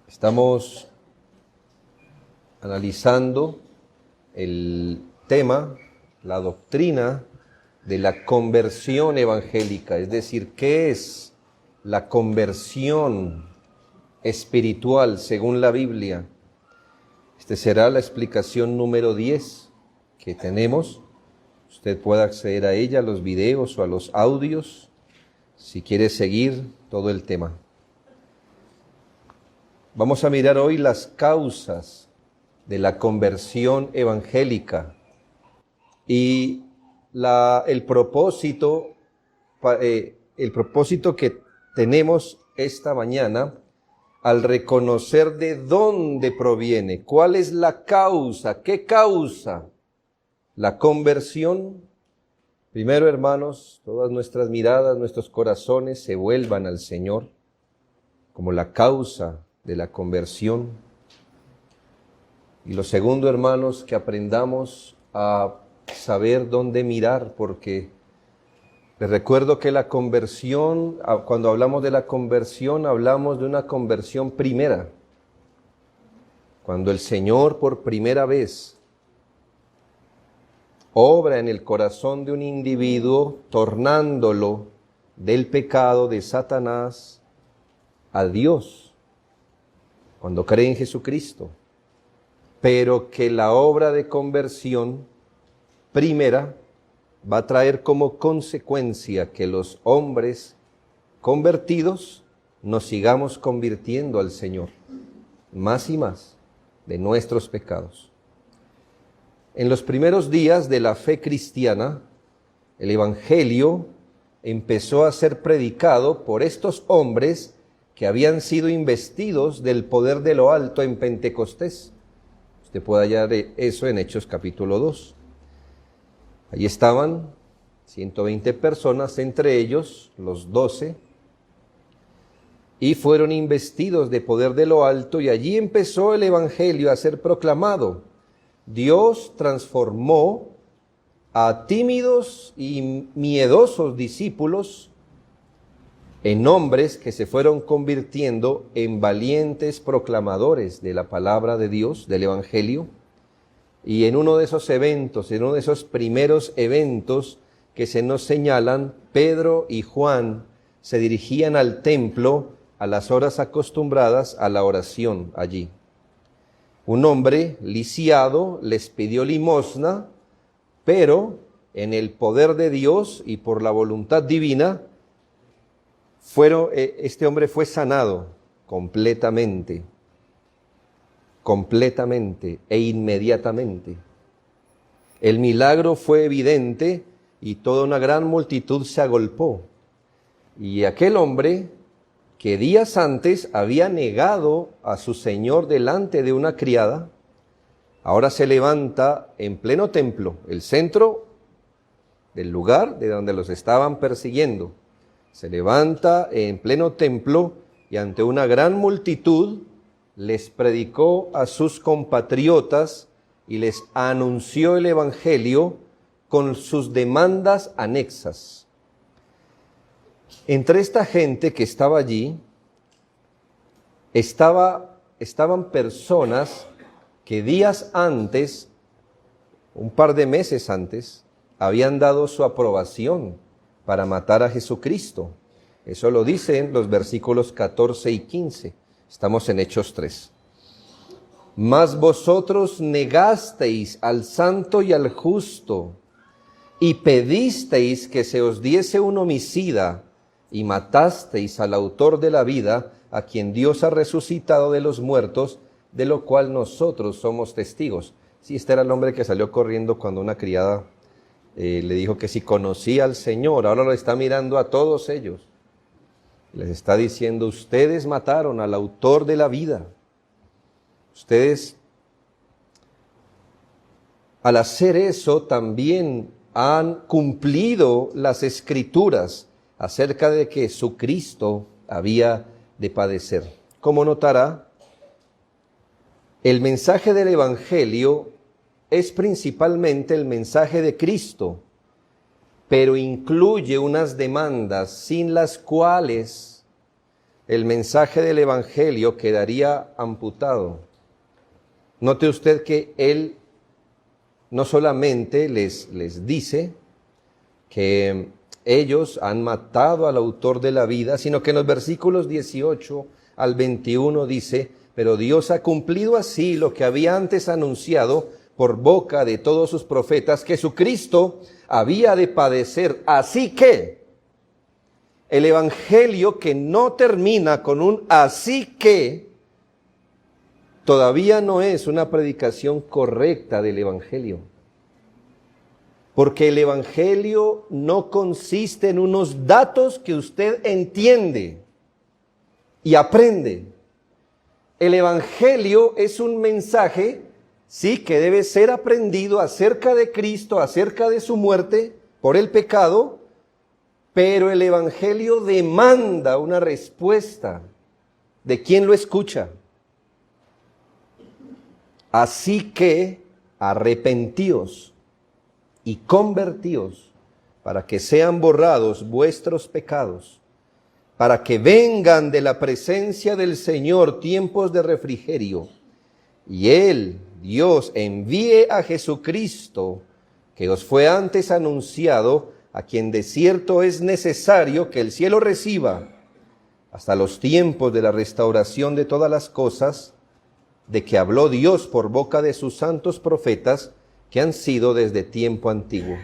Estamos analizando el tema, la doctrina de la conversión evangélica, es decir, ¿qué es la conversión espiritual según la Biblia? Esta será la explicación número 10 que tenemos. Usted puede acceder a ella, a los videos o a los audios, si quiere seguir todo el tema. Vamos a mirar hoy las causas de la conversión evangélica y el propósito que tenemos esta mañana al reconocer de dónde proviene, cuál es la causa, qué causa la conversión. Primero, hermanos, todas nuestras miradas, nuestros corazones se vuelvan al Señor como la causa de la conversión. Y lo segundo, hermanos, que aprendamos a saber dónde mirar, porque les recuerdo que la conversión, cuando hablamos de la conversión, hablamos de una conversión primera. Cuando el Señor por primera vez obra en el corazón de un individuo, tornándolo del pecado de Satanás a Dios, cuando cree en Jesucristo, pero que la obra de conversión primera va a traer como consecuencia que los hombres convertidos nos sigamos convirtiendo al Señor, más y más, de nuestros pecados. En los primeros días de la fe cristiana, el Evangelio empezó a ser predicado por estos hombres que habían sido investidos del poder de lo alto en Pentecostés. Usted puede hallar eso en Hechos capítulo 2. Allí estaban 120 personas, entre ellos los 12, y fueron investidos de poder de lo alto, y allí empezó el Evangelio a ser proclamado. Dios transformó a tímidos y miedosos discípulos en hombres que se fueron convirtiendo en valientes proclamadores de la palabra de Dios, del Evangelio. Y en uno de esos eventos, en uno de esos primeros eventos que se nos señalan, Pedro y Juan se dirigían al templo a las horas acostumbradas a la oración allí. Un hombre lisiado les pidió limosna, pero en el poder de Dios y por la voluntad divina, este hombre fue sanado completamente e inmediatamente. El milagro fue evidente y toda una gran multitud se agolpó. Y aquel hombre que días antes había negado a su señor delante de una criada, ahora se levanta en pleno templo, el centro del lugar de donde los estaban persiguiendo. Se levanta en pleno templo y ante una gran multitud les predicó a sus compatriotas y les anunció el Evangelio con sus demandas anexas. Entre esta gente que estaba allí, estaban personas que días antes, un par de meses antes, habían dado su aprobación para matar a Jesucristo. Eso lo dicen los versículos 14 y 15. Estamos en Hechos 3. Mas vosotros negasteis al santo y al justo, y pedisteis que se os diese un homicida, y matasteis al autor de la vida, a quien Dios ha resucitado de los muertos, de lo cual nosotros somos testigos. Sí, este era el hombre que salió corriendo cuando una criada le dijo que si conocía al Señor. Ahora lo está mirando a todos ellos. Les está diciendo, ustedes mataron al autor de la vida. Ustedes, al hacer eso, también han cumplido las Escrituras acerca de que su Cristo había de padecer. Como notará, el mensaje del Evangelio es principalmente el mensaje de Cristo, pero incluye unas demandas sin las cuales el mensaje del Evangelio quedaría amputado. Note usted que él no solamente les dice que ellos han matado al autor de la vida, sino que en los versículos 18 al 21 dice: pero Dios ha cumplido así lo que había antes anunciado por boca de todos sus profetas, que Jesucristo había de padecer. Así que el Evangelio, que no termina con un así que, todavía no es una predicación correcta del Evangelio. Porque el Evangelio no consiste en unos datos que usted entiende y aprende. El Evangelio es un mensaje, sí, que debe ser aprendido acerca de Cristo, acerca de su muerte por el pecado, pero el Evangelio demanda una respuesta de quien lo escucha. Así que arrepentíos y convertíos para que sean borrados vuestros pecados, para que vengan de la presencia del Señor tiempos de refrigerio, y Él, Dios, envíe a Jesucristo, que os fue antes anunciado, a quien de cierto es necesario que el cielo reciba, hasta los tiempos de la restauración de todas las cosas, de que habló Dios por boca de sus santos profetas, que han sido desde tiempo antiguo.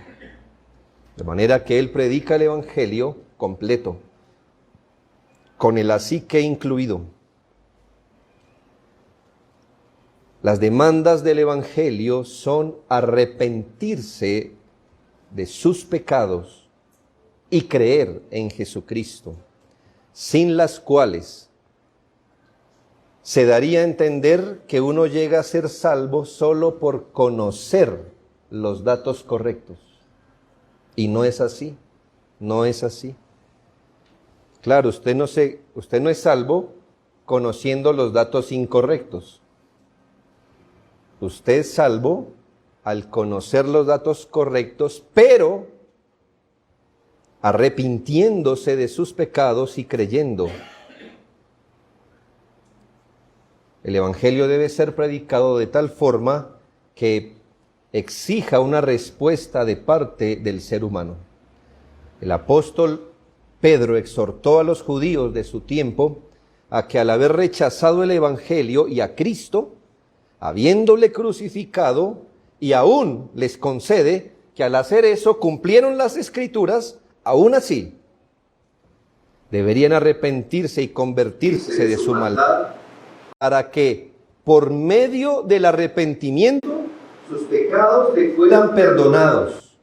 De manera que Él predica el Evangelio completo, con el así que incluido. Las demandas del Evangelio son arrepentirse de sus pecados y creer en Jesucristo, sin las cuales se daría a entender que uno llega a ser salvo solo por conocer los datos correctos. Y no es así, no es así. Claro, usted no es salvo conociendo los datos incorrectos. Usted es salvo al conocer los datos correctos, pero arrepintiéndose de sus pecados y creyendo. El Evangelio debe ser predicado de tal forma que exija una respuesta de parte del ser humano. El apóstol Pedro exhortó a los judíos de su tiempo a que al haber rechazado el Evangelio y a Cristo, habiéndole crucificado, y aún les concede que al hacer eso cumplieron las Escrituras, aún así deberían arrepentirse y convertirse de su maldad, para que por medio del arrepentimiento sus pecados le fueran perdonados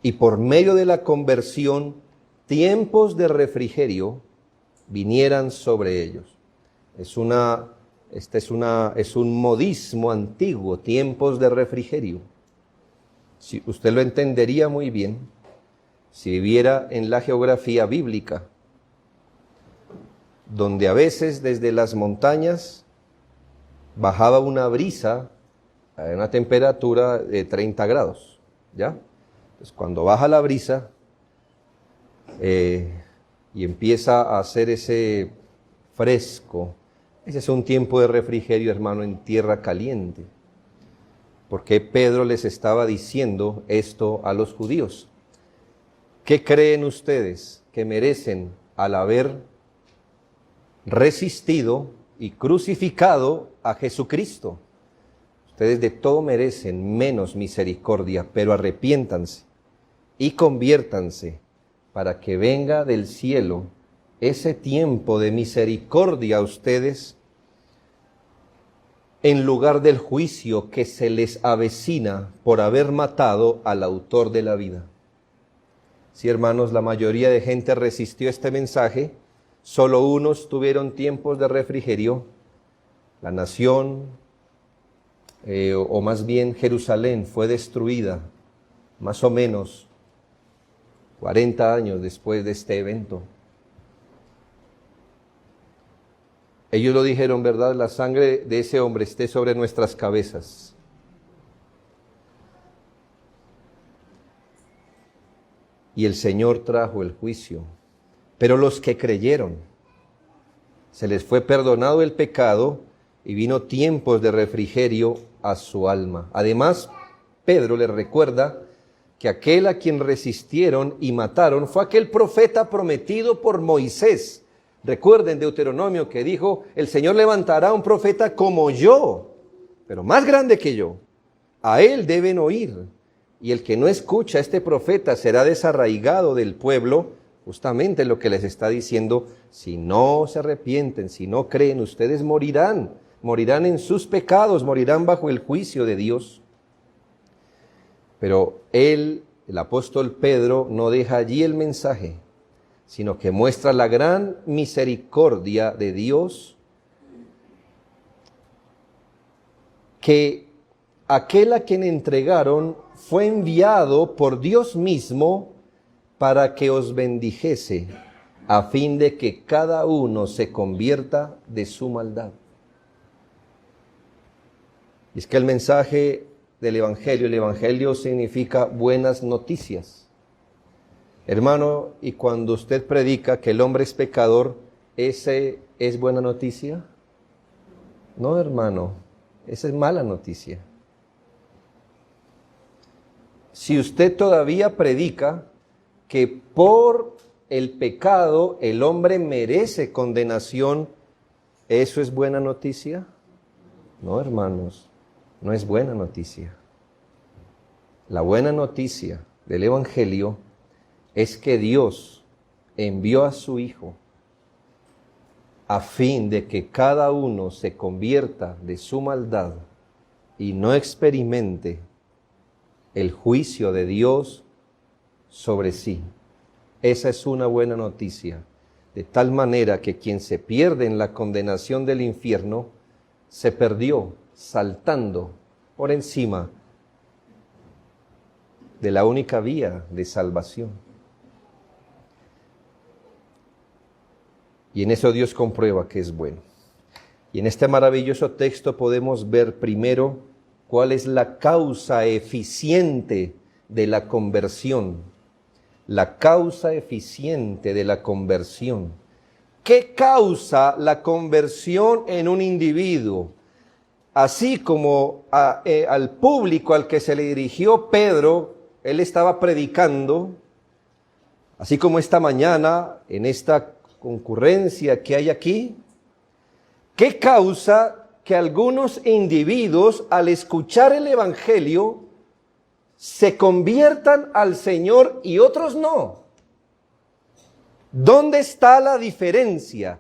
y por medio de la conversión tiempos de refrigerio vinieran sobre ellos. Es un modismo antiguo, tiempos de refrigerio. Si usted lo entendería muy bien si viviera en la geografía bíblica, donde a veces desde las montañas bajaba una brisa a una temperatura de 30 grados, ¿ya? Entonces, cuando baja la brisa y empieza a hacer ese fresco, ese es un tiempo de refrigerio, hermano, en tierra caliente. Porque Pedro les estaba diciendo esto a los judíos. ¿Qué creen ustedes que merecen al haber resistido y crucificado a Jesucristo? Ustedes de todo merecen menos misericordia, pero arrepiéntanse y conviértanse para que venga del cielo ese tiempo de misericordia a ustedes en lugar del juicio que se les avecina por haber matado al autor de la vida. Sí, hermanos, la mayoría de gente resistió este mensaje. Solo unos tuvieron tiempos de refrigerio. La nación, o más bien Jerusalén, fue destruida más o menos 40 años después de este evento. Ellos lo dijeron, ¿verdad? La sangre de ese hombre esté sobre nuestras cabezas. Y el Señor trajo el juicio. Pero los que creyeron, Se les fue perdonado el pecado y vino tiempos de refrigerio a su alma. Además, Pedro les recuerda que aquel a quien resistieron y mataron fue aquel profeta prometido por Moisés. Recuerden Deuteronomio que dijo, el Señor levantará un profeta como yo, pero más grande que yo. A él deben oír. Y el que no escucha a este profeta será desarraigado del pueblo. Justamente lo que les está diciendo, si no se arrepienten, si no creen, ustedes morirán. Morirán en sus pecados, morirán bajo el juicio de Dios. Pero él, el apóstol Pedro, no deja allí el mensaje, sino que muestra la gran misericordia de Dios, que aquel a quien entregaron fue enviado por Dios mismo para que os bendijese, a fin de que cada uno se convierta de su maldad. Y es que el mensaje del Evangelio, el Evangelio significa buenas noticias. Hermano, y cuando usted predica que el hombre es pecador, ¿ese es buena noticia? No, hermano, esa es mala noticia. Si usted todavía predica que por el pecado el hombre merece condenación, ¿eso es buena noticia? No, hermanos, no es buena noticia. La buena noticia del Evangelio es que Dios envió a su Hijo a fin de que cada uno se convierta de su maldad y no experimente el juicio de Dios sobre sí. Esa es una buena noticia, de tal manera que quien se pierde en la condenación del infierno, se perdió saltando por encima de la única vía de salvación. Y en eso Dios comprueba que es bueno. Y en este maravilloso texto podemos ver primero cuál es la causa eficiente de la conversión. La causa eficiente de la conversión. ¿Qué causa la conversión en un individuo? Así como al público al que se le dirigió Pedro, él estaba predicando, así como esta mañana, en esta concurrencia que hay aquí, ¿qué causa que algunos individuos al escuchar el Evangelio se conviertan al Señor y otros no? ¿Dónde está la diferencia?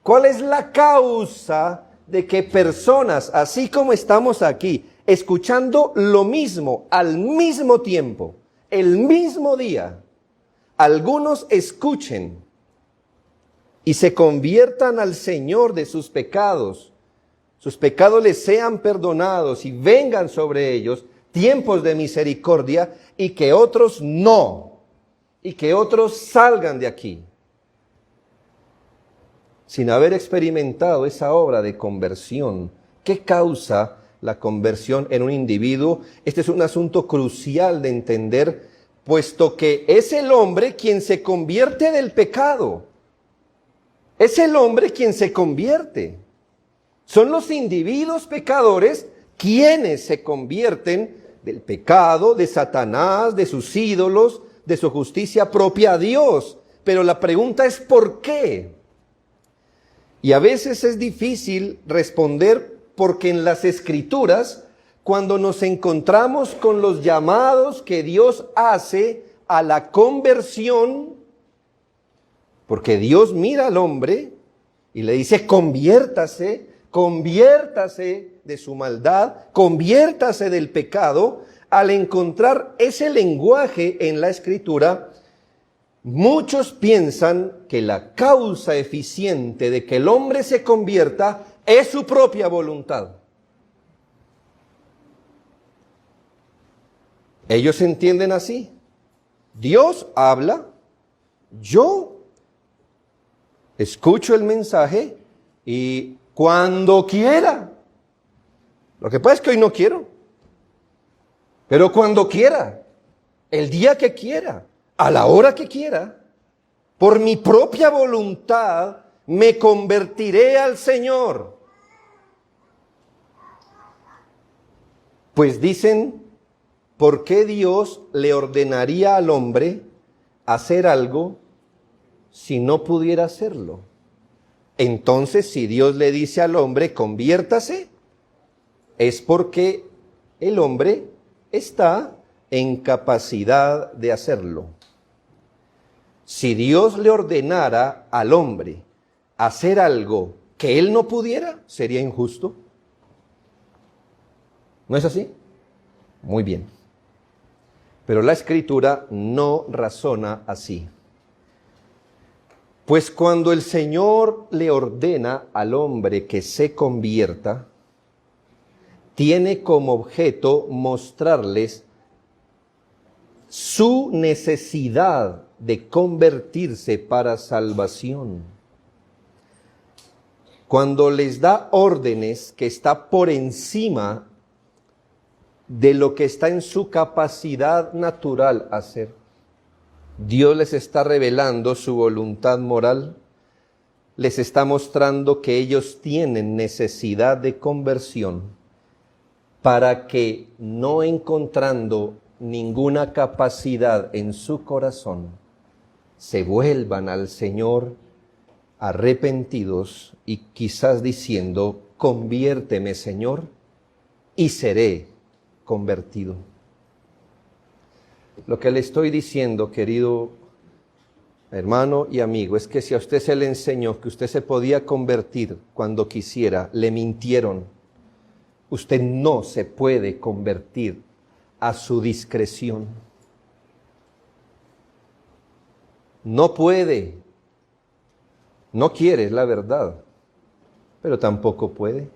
¿Cuál es la causa de que personas, así como estamos aquí, escuchando lo mismo al mismo tiempo, el mismo día, algunos escuchen y se conviertan al Señor de sus pecados les sean perdonados y vengan sobre ellos tiempos de misericordia, y que otros no, y que otros salgan de aquí sin haber experimentado esa obra de conversión? ¿Qué causa la conversión en un individuo? Este es un asunto crucial de entender, puesto que es el hombre quien se convierte del pecado. Es el hombre quien se convierte. Son los individuos pecadores quienes se convierten del pecado, de Satanás, de sus ídolos, de su justicia propia a Dios. Pero la pregunta es ¿por qué? Y a veces es difícil responder, porque en las Escrituras, cuando nos encontramos con los llamados que Dios hace a la conversión, porque Dios mira al hombre y le dice conviértase de su maldad, conviértase del pecado. Al encontrar ese lenguaje en la Escritura, muchos piensan que la causa eficiente de que el hombre se convierta es su propia voluntad. Ellos entienden así. Dios habla, yo escucho el mensaje y cuando quiera. Lo que pasa es que hoy no quiero. Pero cuando quiera, el día que quiera, a la hora que quiera, por mi propia voluntad, me convertiré al Señor. Pues dicen, ¿por qué Dios le ordenaría al hombre hacer algo si no pudiera hacerlo? Entonces, si Dios le dice al hombre, conviértase, es porque el hombre está en capacidad de hacerlo. Si Dios le ordenara al hombre hacer algo que él no pudiera, sería injusto. ¿No es así? Muy bien. Pero la Escritura no razona así. Pues cuando el Señor le ordena al hombre que se convierta, tiene como objeto mostrarles su necesidad de convertirse para salvación. Cuando les da órdenes que está por encima de lo que está en su capacidad natural hacer, Dios les está revelando su voluntad moral, les está mostrando que ellos tienen necesidad de conversión para que, no encontrando ninguna capacidad en su corazón, se vuelvan al Señor arrepentidos y quizás diciendo, conviérteme, Señor, y seré convertido. Lo que le estoy diciendo, querido hermano y amigo, es que si a usted se le enseñó que usted se podía convertir cuando quisiera, le mintieron. Usted no se puede convertir a su discreción. No puede. No quiere, es la verdad, pero tampoco puede.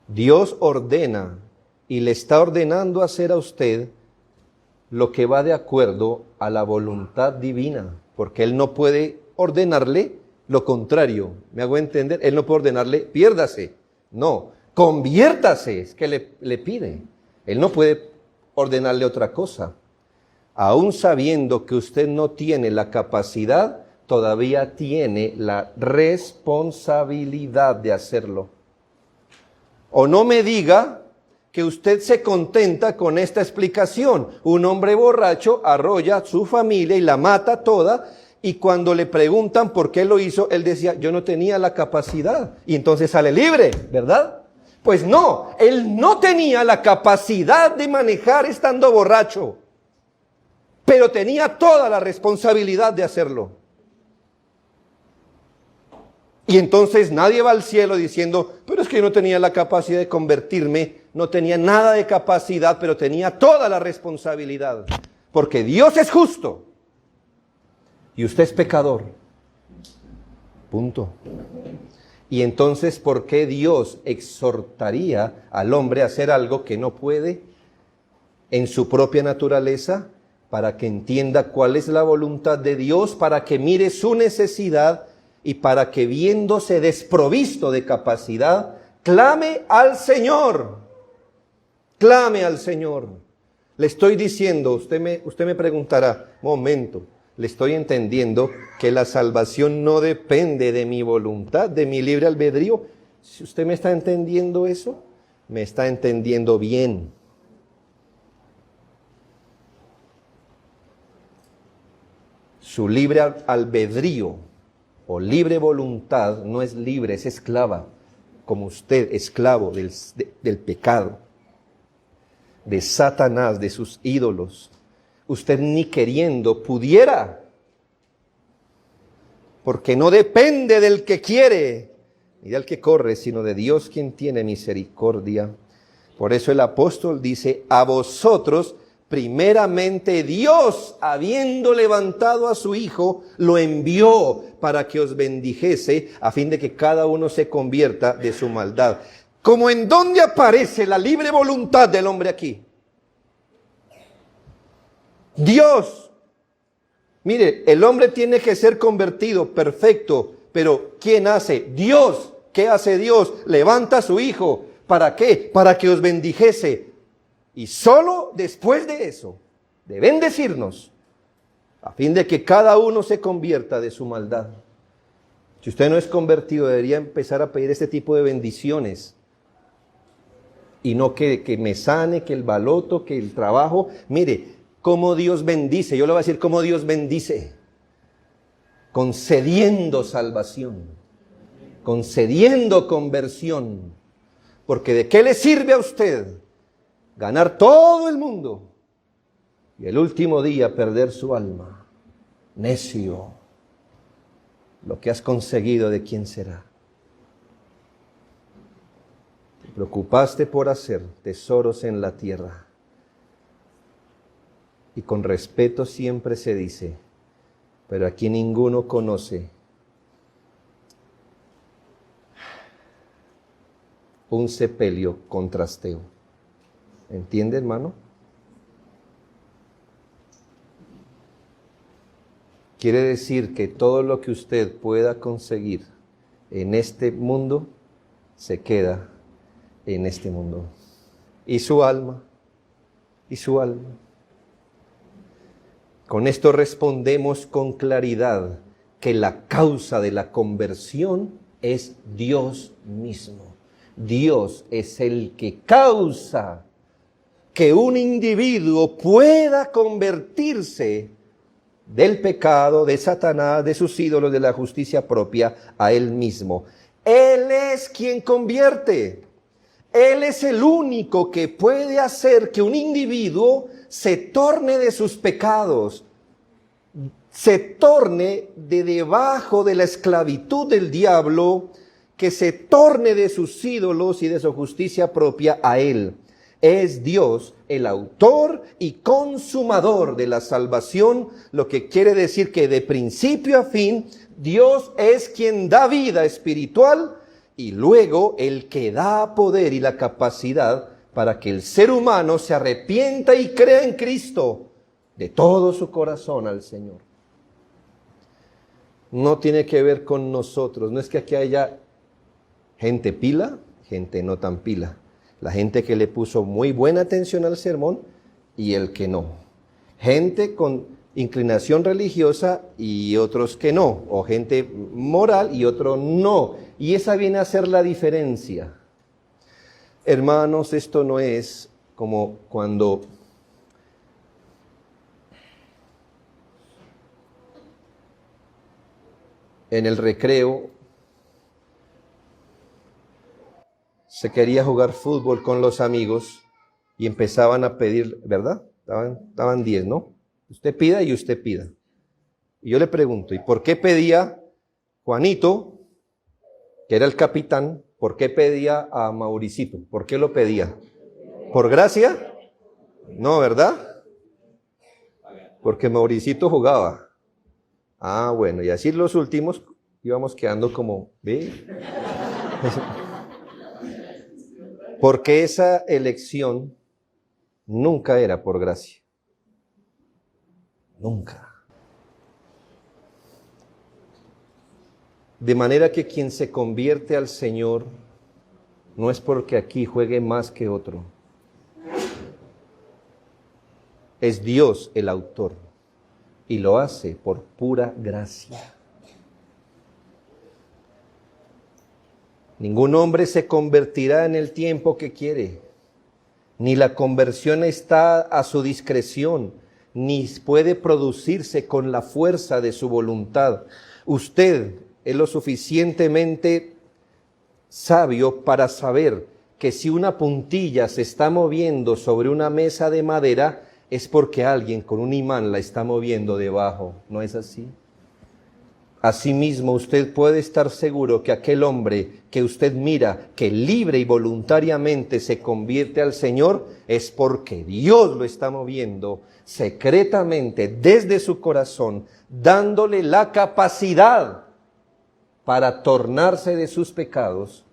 Dios ordena y le está ordenando hacer a usted lo que va de acuerdo a la voluntad divina, porque Él no puede ordenarle lo contrario. ¿Me hago entender? Él no puede ordenarle, piérdase. No, conviértase, es que le pide. Él no puede ordenarle otra cosa. Aún sabiendo que usted no tiene la capacidad, todavía tiene la responsabilidad de hacerlo. O no me diga que usted se contenta con esta explicación. Un hombre borracho arrolla a su familia y la mata toda, y cuando le preguntan por qué lo hizo, él decía, yo no tenía la capacidad, y entonces sale libre, ¿verdad? Pues no, él no tenía la capacidad de manejar estando borracho, pero tenía toda la responsabilidad de hacerlo. Y entonces nadie va al cielo diciendo, pero es que yo no tenía la capacidad de convertirme, no tenía nada de capacidad, pero tenía toda la responsabilidad. Porque Dios es justo y usted es pecador. Punto. Y entonces, ¿por qué Dios exhortaría al hombre a hacer algo que no puede en su propia naturaleza? Para que entienda cuál es la voluntad de Dios, para que mire su necesidad y para que, viéndose desprovisto de capacidad, clame al Señor. Clame al Señor. Le estoy diciendo, usted me preguntará, momento, le estoy entendiendo que la salvación no depende de mi voluntad, de mi libre albedrío. Si usted me está entendiendo eso, me está entendiendo bien. Su libre albedrío o libre voluntad no es libre, es esclava, como usted, esclavo del pecado, de Satanás, de sus ídolos. Usted ni queriendo pudiera, porque no depende del que quiere ni del que corre, sino de Dios quien tiene misericordia. Por eso el apóstol dice, a vosotros primeramente Dios, habiendo levantado a su Hijo, lo envió para que os bendijese, a fin de que cada uno se convierta de su maldad. ¿Cómo en dónde aparece la libre voluntad del hombre aquí? Dios. Mire, el hombre tiene que ser convertido, perfecto, pero ¿quién hace? Dios. ¿Qué hace Dios? Levanta a su Hijo. ¿Para qué? Para que os bendijese. Y solo después de eso, de bendecirnos, a fin de que cada uno se convierta de su maldad. Si usted no es convertido, debería empezar a pedir este tipo de bendiciones. Y no que me sane, que el baloto, que el trabajo. Mire, cómo Dios bendice. Yo le voy a decir cómo Dios bendice. Concediendo salvación. Concediendo conversión. Porque ¿de qué le sirve a usted ganar todo el mundo y el último día perder su alma? Necio. Lo que has conseguido, ¿de quién será? Te preocupaste por hacer tesoros en la tierra. Y con respeto siempre se dice, pero aquí ninguno conoce un sepelio con trasteo. ¿Entiende, hermano? Quiere decir que todo lo que usted pueda conseguir en este mundo se queda en este mundo. Y su alma, y su alma. Con esto respondemos con claridad que la causa de la conversión es Dios mismo. Dios es el que causa que un individuo pueda convertirse del pecado, de Satanás, de sus ídolos, de la justicia propia, a Él mismo. Él es quien convierte. Él es el único que puede hacer que un individuo se torne de sus pecados, se torne de debajo de la esclavitud del diablo, que se torne de sus ídolos y de su justicia propia a Él. Es Dios el autor y consumador de la salvación, lo que quiere decir que de principio a fin, Dios es quien da vida espiritual y luego el que da poder y la capacidad para que el ser humano se arrepienta y crea en Cristo de todo su corazón al Señor. No tiene que ver con nosotros, no es que aquí haya gente pila, gente no tan pila. La gente que le puso muy buena atención al sermón y el que no. Gente con inclinación religiosa y otros que no. O gente moral y otro no. Y esa viene a ser la diferencia. Hermanos, esto no es como cuando en el recreo se quería jugar fútbol con los amigos y empezaban a pedir, ¿verdad? Daban 10, ¿no? Usted pida y usted pida. Y yo le pregunto, ¿y por qué pedía Juanito, que era el capitán, por qué pedía a Mauricito? ¿Por qué lo pedía? ¿Por gracia? No, ¿verdad? Porque Mauricito jugaba. Ah, bueno, y así los últimos íbamos quedando como, ¿ve? Porque esa elección nunca era por gracia. Nunca. De manera que quien se convierte al Señor no es porque aquí juegue más que otro. Es Dios el autor y lo hace por pura gracia. Ningún hombre se convertirá en el tiempo que quiere, ni la conversión está a su discreción, ni puede producirse con la fuerza de su voluntad. Usted es lo suficientemente sabio para saber que si una puntilla se está moviendo sobre una mesa de madera, es porque alguien con un imán la está moviendo debajo. ¿No es así? Asimismo, usted puede estar seguro que aquel hombre que usted mira, que libre y voluntariamente se convierte al Señor, es porque Dios lo está moviendo secretamente desde su corazón, dándole la capacidad para tornarse de sus pecados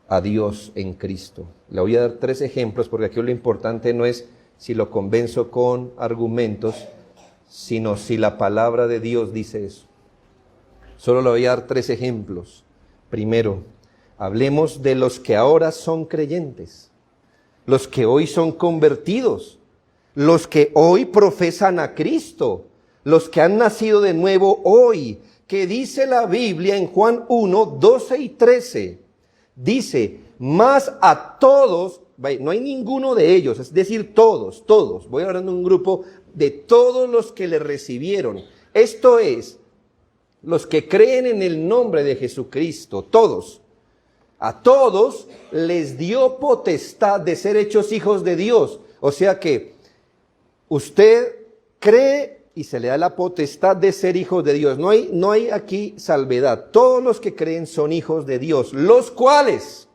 a Dios en Cristo. Le voy a dar 3 ejemplos, porque aquí lo importante no es si lo convenzo con argumentos, sino si la palabra de Dios dice eso. Solo le voy a dar 3 ejemplos. Primero, hablemos de los que ahora son creyentes, los que hoy son convertidos, los que hoy profesan a Cristo, los que han nacido de nuevo hoy, que dice la Biblia en Juan 1, 12 y 13. Dice, más a todos, no hay ninguno de ellos, es decir, todos, voy hablando de un grupo de todos los que le recibieron. Esto es, los que creen en el nombre de Jesucristo, todos. A todos les dio potestad de ser hechos hijos de Dios. O sea que usted cree y se le da la potestad de ser hijos de Dios. No hay aquí salvedad. Todos los que creen son hijos de Dios, los cuales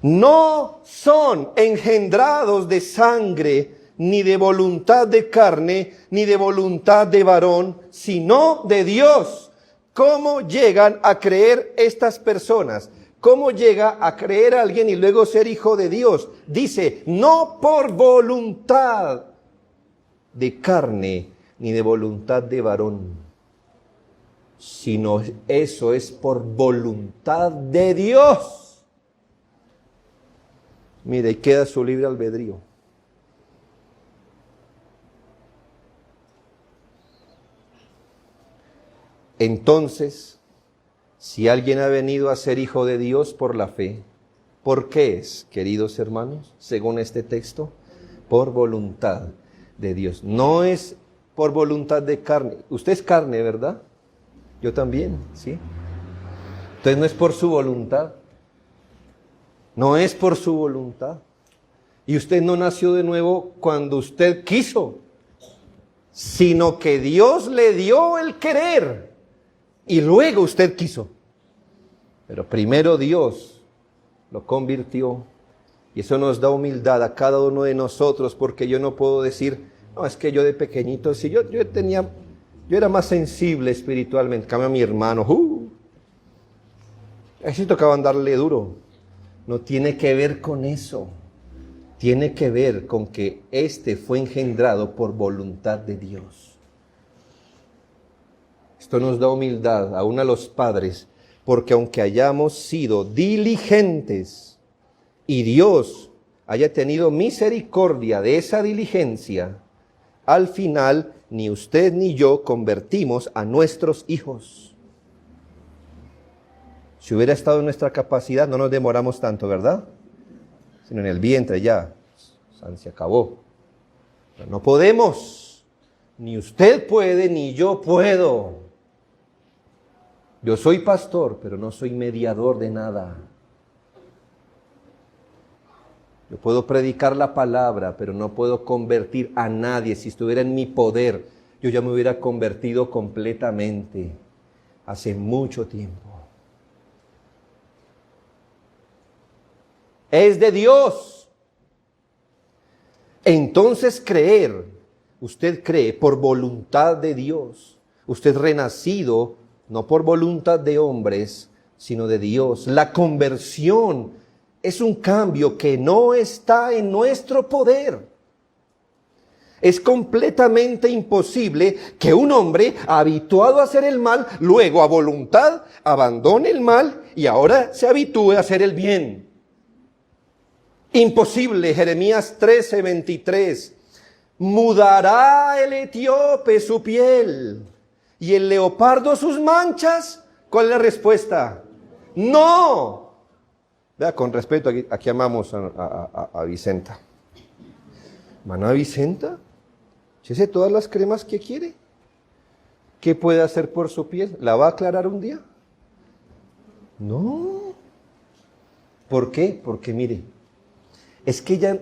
no son engendrados de sangre, ni de voluntad de carne, ni de voluntad de varón, sino de Dios. ¿Cómo llegan a creer estas personas? ¿Cómo llega a creer a alguien y luego ser hijo de Dios? Dice, no por voluntad de carne, ni de voluntad de varón, sino eso es por voluntad de Dios. Mire, y queda su libre albedrío. Entonces, si alguien ha venido a ser hijo de Dios por la fe, ¿por qué es, queridos hermanos, según este texto? Por voluntad de Dios. No es por voluntad de carne. Usted es carne, ¿verdad? Yo también, ¿sí? Entonces no es por su voluntad. No es por su voluntad. Y usted no nació de nuevo cuando usted quiso, sino que Dios le dio el querer. Y luego usted quiso. Pero primero Dios lo convirtió. Y eso nos da humildad a cada uno de nosotros, porque yo no puedo decir, no, es que yo de pequeñito, si yo era más sensible espiritualmente. En cambio a mi hermano, así tocaba darle duro. No tiene que ver con eso. Tiene que ver con que este fue engendrado por voluntad de Dios. Esto nos da humildad aún a los padres, porque aunque hayamos sido diligentes y Dios haya tenido misericordia de esa diligencia, al final ni usted ni yo convertimos a nuestros hijos. Si hubiera estado en nuestra capacidad, no nos demoramos tanto, ¿verdad? Sino en el vientre ya, se acabó. Pero no podemos, ni usted puede, ni yo puedo. Yo soy pastor, pero no soy mediador de nada. Yo puedo predicar la palabra, pero no puedo convertir a nadie. Si estuviera en mi poder, yo ya me hubiera convertido completamente hace mucho tiempo. Es de Dios. Entonces creer, usted cree por voluntad de Dios. Usted renacido no por voluntad de hombres, sino de Dios. La conversión es un cambio que no está en nuestro poder. Es completamente imposible que un hombre habituado a hacer el mal, luego a voluntad abandone el mal y ahora se habitúe a hacer el bien. Imposible. Jeremías 13:23. Mudará el etíope su piel y el leopardo sus manchas. ¿Cuál es la respuesta? ¡No! Vea, con respeto, aquí amamos a Vicenta. ¿Mana Vicenta? Échese todas las cremas que quiere. ¿Qué puede hacer por su piel? ¿La va a aclarar un día? No. ¿Por qué? Porque mire, es que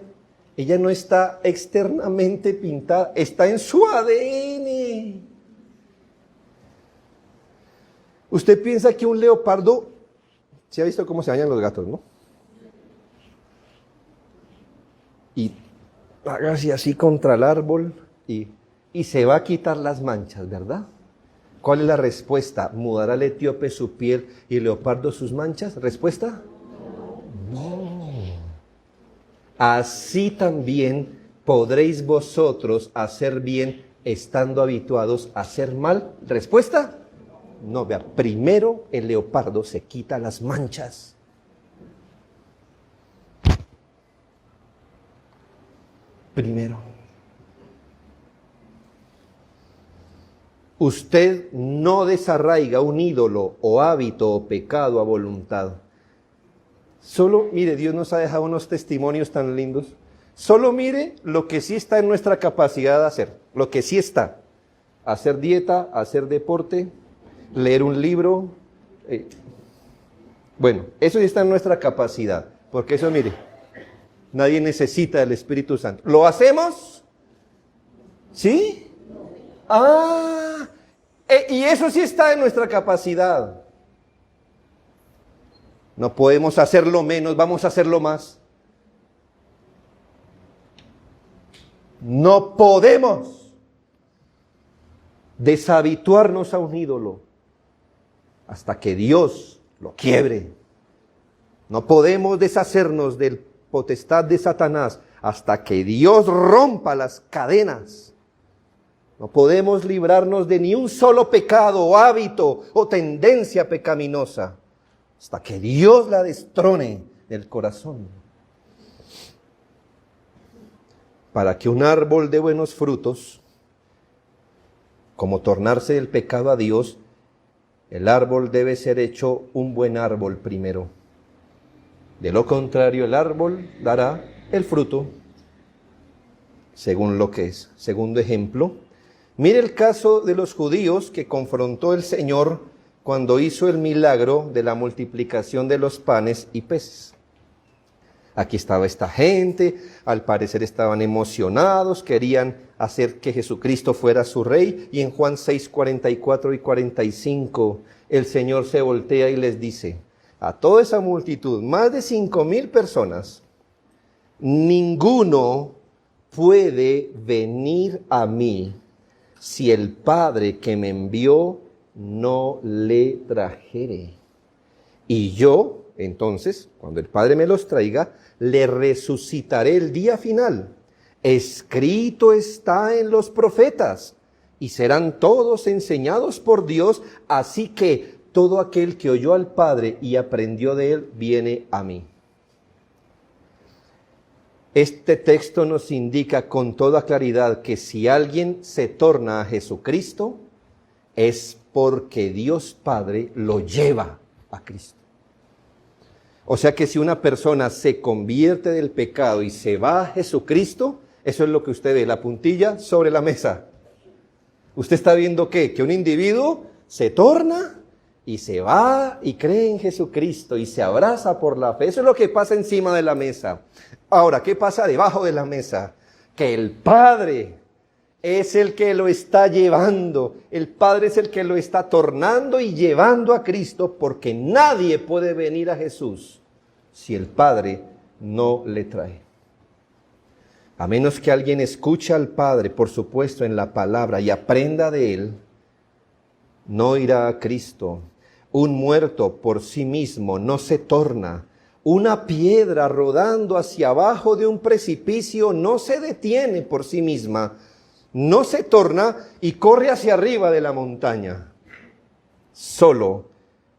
ella no está externamente pintada, está en su ADN. Usted piensa que un leopardo, ¿se ha visto cómo se bañan los gatos, no? Y hágase así contra el árbol y se va a quitar las manchas, ¿verdad? ¿Cuál es la respuesta? ¿Mudará el etíope su piel y el leopardo sus manchas? ¿Respuesta? No. Así también podréis vosotros hacer bien estando habituados a hacer mal. ¿Respuesta? No, vea, primero el leopardo se quita las manchas. Primero. Usted no desarraiga un ídolo o hábito o pecado a voluntad. Solo, mire, Dios nos ha dejado unos testimonios tan lindos. Solo mire lo que sí está en nuestra capacidad de hacer, lo que sí está. Hacer dieta, hacer deporte, leer un libro. Bueno, eso sí está en nuestra capacidad, porque eso, mire, nadie necesita del Espíritu Santo. ¿Lo hacemos? ¿Sí? Y eso sí está en nuestra capacidad. No podemos hacerlo menos, vamos a hacerlo más. No podemos deshabituarnos a un ídolo hasta que Dios lo quiebre. No podemos deshacernos del potestad de Satanás hasta que Dios rompa las cadenas. No podemos librarnos de ni un solo pecado o hábito o tendencia pecaminosa hasta que Dios la destrone del corazón. Para que un árbol dé buenos frutos, como tornarse del pecado a Dios, el árbol debe ser hecho un buen árbol primero. De lo contrario, el árbol dará el fruto según lo que es. Segundo ejemplo, mire el caso de los judíos que confrontó el Señor cuando hizo el milagro de la multiplicación de los panes y peces. Aquí estaba esta gente, al parecer estaban emocionados, querían hacer que Jesucristo fuera su rey, y en Juan 6, 44 y 45, el Señor se voltea y les dice a toda esa multitud, más de 5,000 personas, ninguno puede venir a mí si el Padre que me envió no le trajere. Y yo, entonces, cuando el Padre me los traiga, le resucitaré el día final. Escrito está en los profetas, y serán todos enseñados por Dios, así que todo aquel que oyó al Padre y aprendió de él, viene a mí. Este texto nos indica con toda claridad que si alguien se torna a Jesucristo, es porque Dios Padre lo lleva a Cristo. O sea que si una persona se convierte del pecado y se va a Jesucristo, eso es lo que usted ve, la puntilla sobre la mesa. ¿Usted está viendo qué? Que un individuo se torna y se va y cree en Jesucristo y se abraza por la fe. Eso es lo que pasa encima de la mesa. Ahora, ¿qué pasa debajo de la mesa? Que el Padre es el que lo está llevando. El Padre es el que lo está tornando y llevando a Cristo, porque nadie puede venir a Jesús si el Padre no le trae. A menos que alguien escuche al Padre, por supuesto, en la palabra y aprenda de Él, no irá a Cristo. Un muerto por sí mismo no se torna. Una piedra rodando hacia abajo de un precipicio no se detiene por sí misma. No se torna y corre hacia arriba de la montaña. Solo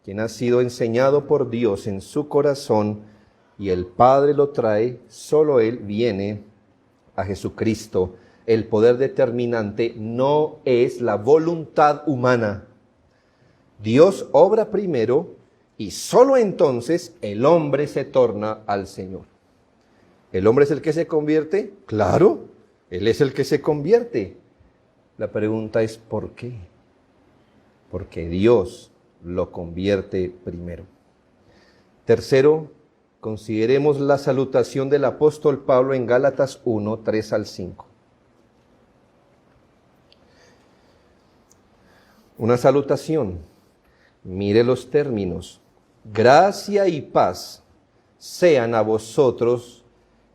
quien ha sido enseñado por Dios en su corazón y el Padre lo trae, solo él viene a Jesucristo. El poder determinante no es la voluntad humana. Dios obra primero y solo entonces el hombre se torna al Señor. ¿El hombre es el que se convierte? Claro, él es el que se convierte. La pregunta es ¿por qué? Porque Dios lo convierte primero. Tercero, consideremos la salutación del apóstol Pablo en Gálatas 1, 3 al 5. Una salutación. Mire los términos. Gracia y paz sean a vosotros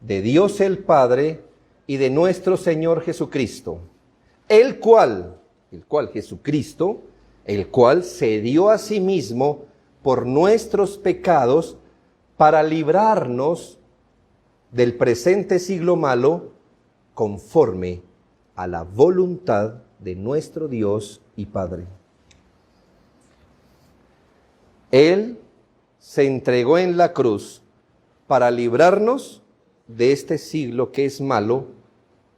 de Dios el Padre y de nuestro Señor Jesucristo, el cual Jesucristo, el cual se dio a sí mismo por nuestros pecados para librarnos del presente siglo malo, conforme a la voluntad de nuestro Dios y Padre. Él se entregó en la cruz para librarnos de este siglo que es malo,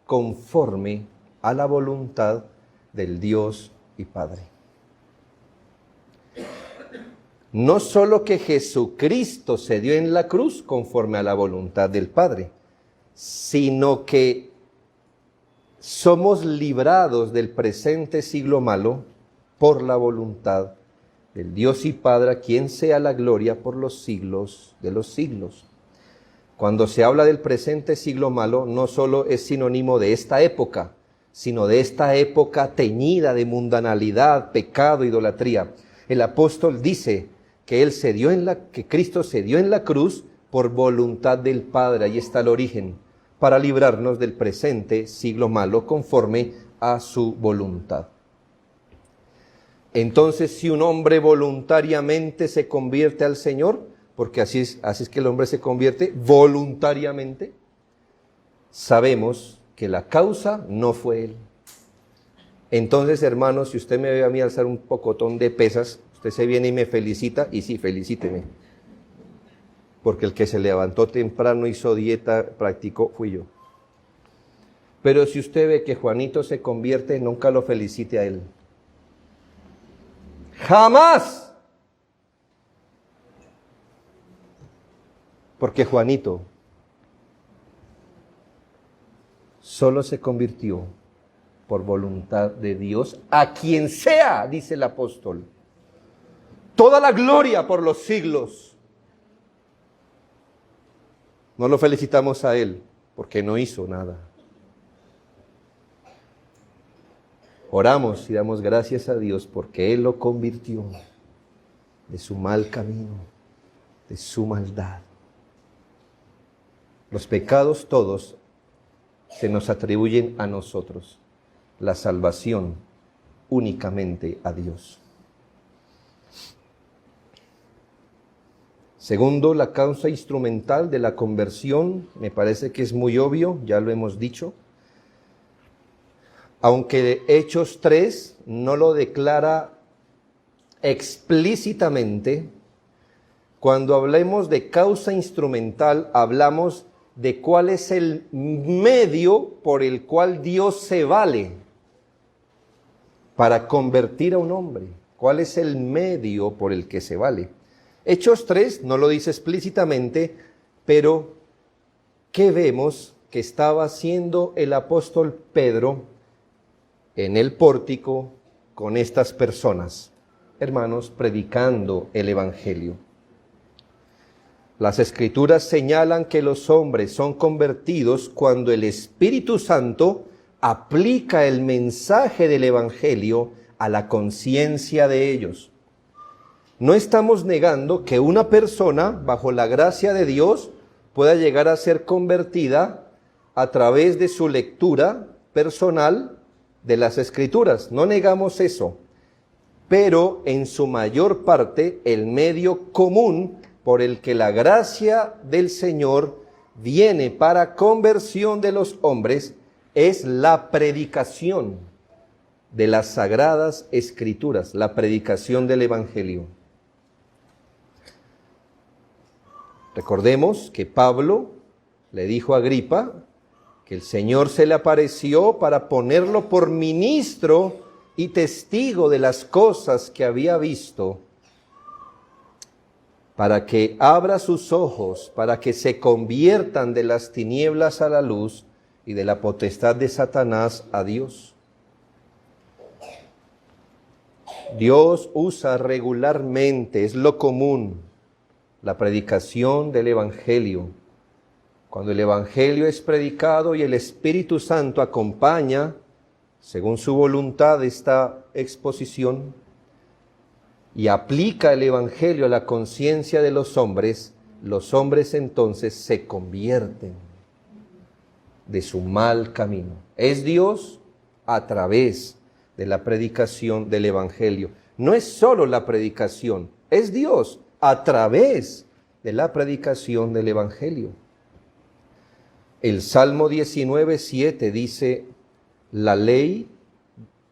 conforme a la voluntad del Dios y Padre. No solo que Jesucristo se dio en la cruz conforme a la voluntad del Padre, sino que somos librados del presente siglo malo por la voluntad del Dios y Padre, a quien sea la gloria por los siglos de los siglos. Cuando se habla del presente siglo malo, no solo es sinónimo de esta época, sino de esta época teñida de mundanalidad, pecado, idolatría. El apóstol dice que que Cristo se dio en la cruz por voluntad del Padre. Ahí está el origen, para librarnos del presente siglo malo conforme a su voluntad. Entonces, si un hombre voluntariamente se convierte al Señor, porque así es que el hombre se convierte voluntariamente, sabemos que la causa no fue él. Entonces, hermanos, si usted me ve a mí alzar un pocotón de pesas, usted se viene y me felicita, y sí, felicíteme. Porque el que se levantó temprano, hizo dieta, practicó, fui yo. Pero si usted ve que Juanito se convierte, nunca lo felicite a él. ¡Jamás! Porque Juanito solo se convirtió por voluntad de Dios, a quien sea, dice el apóstol, toda la gloria por los siglos. No lo felicitamos a él, porque no hizo nada. Oramos y damos gracias a Dios porque Él lo convirtió de su mal camino, de su maldad. Los pecados todos se nos atribuyen a nosotros, la salvación únicamente a Dios. Segundo, la causa instrumental de la conversión, me parece que es muy obvio, ya lo hemos dicho. Aunque Hechos 3 no lo declara explícitamente, cuando hablemos de causa instrumental, hablamos de cuál es el medio por el cual Dios se vale para convertir a un hombre. ¿Cuál es el medio por el que se vale? Hechos 3 no lo dice explícitamente, pero ¿qué vemos que estaba haciendo el apóstol Pedro en el pórtico con estas personas? Hermanos, predicando el Evangelio. Las Escrituras señalan que los hombres son convertidos cuando el Espíritu Santo aplica el mensaje del Evangelio a la conciencia de ellos. No estamos negando que una persona, bajo la gracia de Dios, pueda llegar a ser convertida a través de su lectura personal de las Escrituras. No negamos eso. Pero en su mayor parte, el medio común por el que la gracia del Señor viene para conversión de los hombres es la predicación de las Sagradas Escrituras, la predicación del Evangelio. Recordemos que Pablo le dijo a Agripa que el Señor se le apareció para ponerlo por ministro y testigo de las cosas que había visto, para que abra sus ojos, para que se conviertan de las tinieblas a la luz y de la potestad de Satanás a Dios. Dios usa regularmente, es lo común, la predicación del Evangelio. Cuando el Evangelio es predicado y el Espíritu Santo acompaña, según su voluntad, esta exposición, y aplica el Evangelio a la conciencia de los hombres entonces se convierten de su mal camino. Es Dios a través de la predicación del Evangelio. No es solo la predicación, es Dios a través de la predicación del Evangelio. El Salmo 19:7 dice: la ley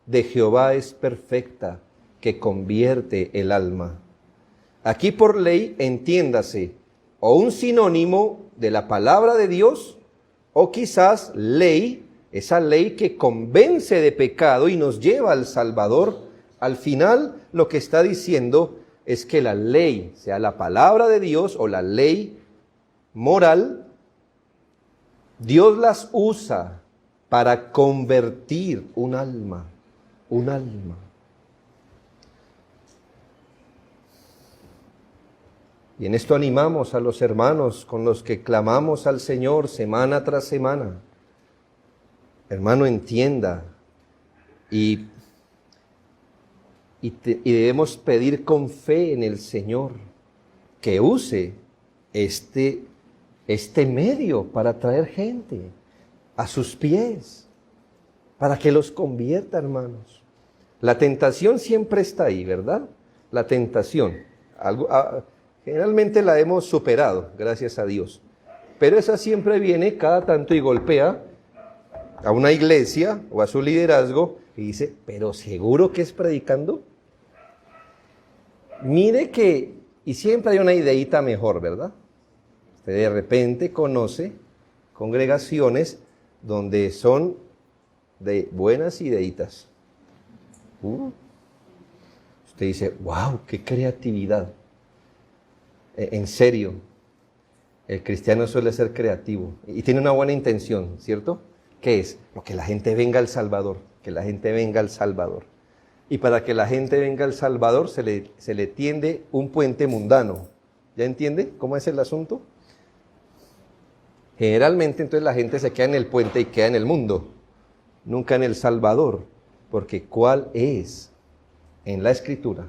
de Jehová es perfecta, que convierte el alma. Aquí por ley entiéndase o un sinónimo de la palabra de Dios, o quizás ley, esa ley que convence de pecado y nos lleva al Salvador, Al final lo que está diciendo es que la ley, sea la palabra de Dios o la ley moral, Dios las usa para convertir un alma, un alma. Y en esto animamos a los hermanos con los que clamamos al Señor semana tras semana. Hermano, entienda y debemos pedir con fe en el Señor que use este medio para traer gente a sus pies, para que los convierta, hermanos. La tentación siempre está ahí, ¿verdad? La tentación. Generalmente la hemos superado, gracias a Dios. Pero esa siempre viene cada tanto y golpea a una iglesia o a su liderazgo y dice, ¿pero seguro que es predicando? Mire que, y siempre hay una ideita mejor, ¿verdad? Usted de repente conoce congregaciones donde son de buenas ideitas. Usted dice, wow, qué creatividad. En serio, el cristiano suele ser creativo y tiene una buena intención, ¿cierto? ¿Qué es? Que la gente venga al Salvador, que la gente venga al Salvador. Y para que la gente venga al Salvador se le tiende un puente mundano. ¿Ya entiende cómo es el asunto? Generalmente entonces la gente se queda en el puente y queda en el mundo, nunca en el Salvador, porque ¿cuál es en la Escritura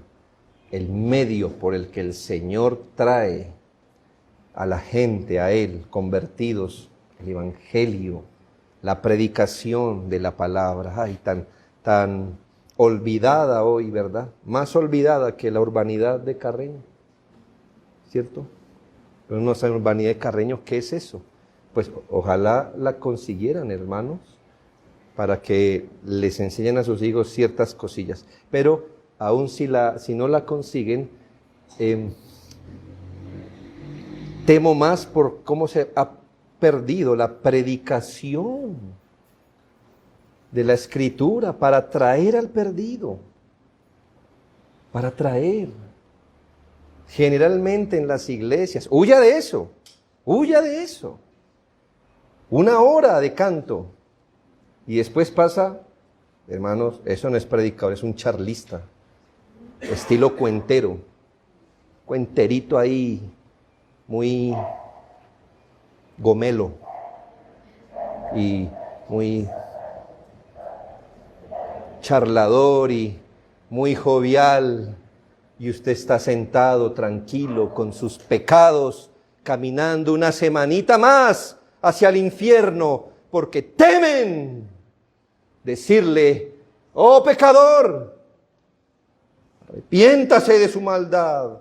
el medio por el que el Señor trae a la gente, a Él, convertidos, el Evangelio, la predicación de la palabra? Ay, tan olvidada hoy, ¿verdad? Más olvidada que la urbanidad de Carreño, ¿cierto? Pero no saben urbanidad de Carreño, ¿qué es eso? Pues ojalá la consiguieran, hermanos, para que les enseñen a sus hijos ciertas cosillas. Pero aún si no la consiguen, temo más por cómo se ha perdido la predicación de la Escritura para traer al perdido, para traer. Generalmente en las iglesias, huya de eso, huya de eso. Una hora de canto y después pasa, hermanos, eso no es predicador, es un charlista, estilo cuentero, cuenterito ahí, muy gomelo y muy charlador y muy jovial, y usted está sentado tranquilo con sus pecados, caminando una semanita más hacia el infierno, porque temen decirle, oh pecador, arrepiéntase de su maldad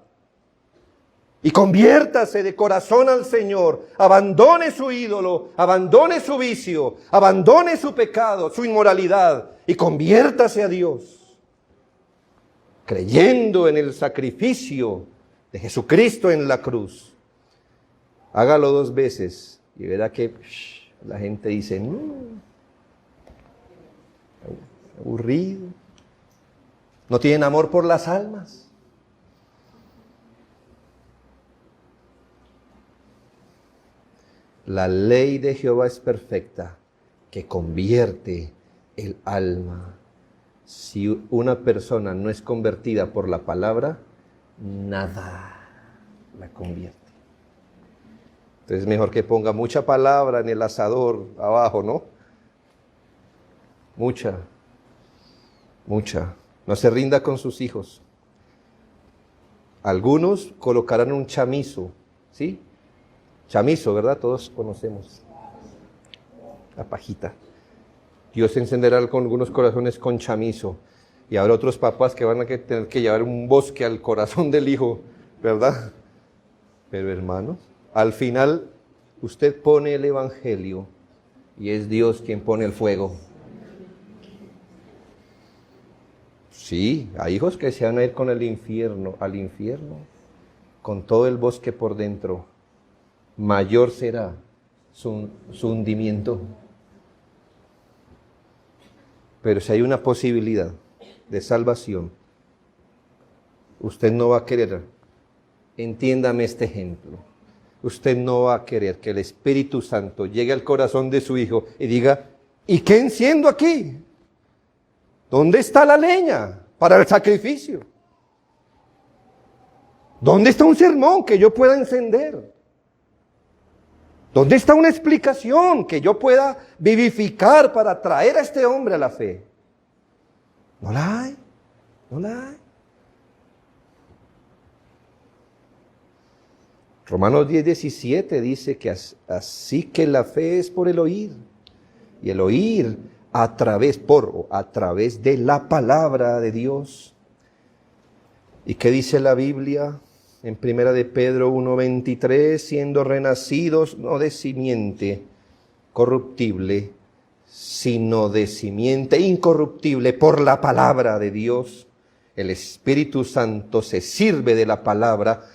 y conviértase de corazón al Señor, abandone su ídolo, abandone su vicio, abandone su pecado, su inmoralidad y conviértase a Dios, creyendo en el sacrificio de Jesucristo en la cruz. Hágalo 2 veces y verá que la gente dice, no, aburrido, no tienen amor por las almas. La ley de Jehová es perfecta, que convierte el alma. Si una persona no es convertida por la palabra, nada la convierte. Entonces es mejor que ponga mucha palabra en el asador abajo, ¿no? Mucha. No se rinda con sus hijos. Algunos colocarán un chamizo, ¿sí? Chamizo, ¿verdad? Todos conocemos la pajita. Dios encenderá con algunos corazones con chamizo. Y habrá otros papás que van a tener que llevar un bosque al corazón del hijo, ¿verdad? Pero hermanos, al final usted pone el Evangelio y es Dios quien pone el fuego. Sí, hay hijos que se van a ir con el infierno, al infierno, con todo el bosque por dentro. Mayor será su hundimiento. Pero si hay una posibilidad de salvación, usted no va a querer, entiéndame este ejemplo, usted no va a querer que el Espíritu Santo llegue al corazón de su hijo y diga, ¿y qué enciendo aquí? ¿Dónde está la leña para el sacrificio? ¿Dónde está un sermón que yo pueda encender? ¿Dónde está una explicación que yo pueda vivificar para traer a este hombre a la fe? No la hay, no la hay. Romanos 10:17 dice que así que la fe es por el oír, y el oír a través de la palabra de Dios. ¿Y qué dice la Biblia? En 1 de Pedro 1:23, siendo renacidos no de simiente corruptible, sino de simiente incorruptible por la palabra de Dios. El Espíritu Santo se sirve de la palabra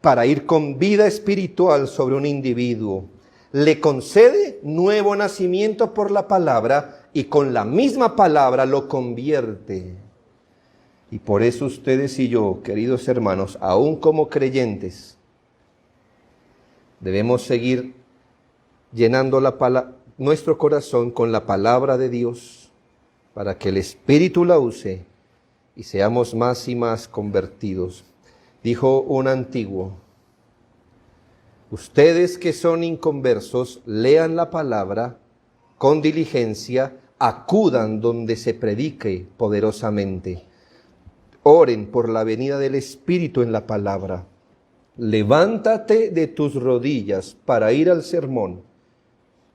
para ir con vida espiritual sobre un individuo. Le concede nuevo nacimiento por la palabra y con la misma palabra lo convierte. Y por eso ustedes y yo, queridos hermanos, aún como creyentes, debemos seguir llenando nuestro corazón con la palabra de Dios para que el Espíritu la use y seamos más y más convertidos. Dijo un antiguo, ustedes que son inconversos, lean la palabra con diligencia, acudan donde se predique poderosamente. Oren por la venida del Espíritu en la palabra. Levántate de tus rodillas para ir al sermón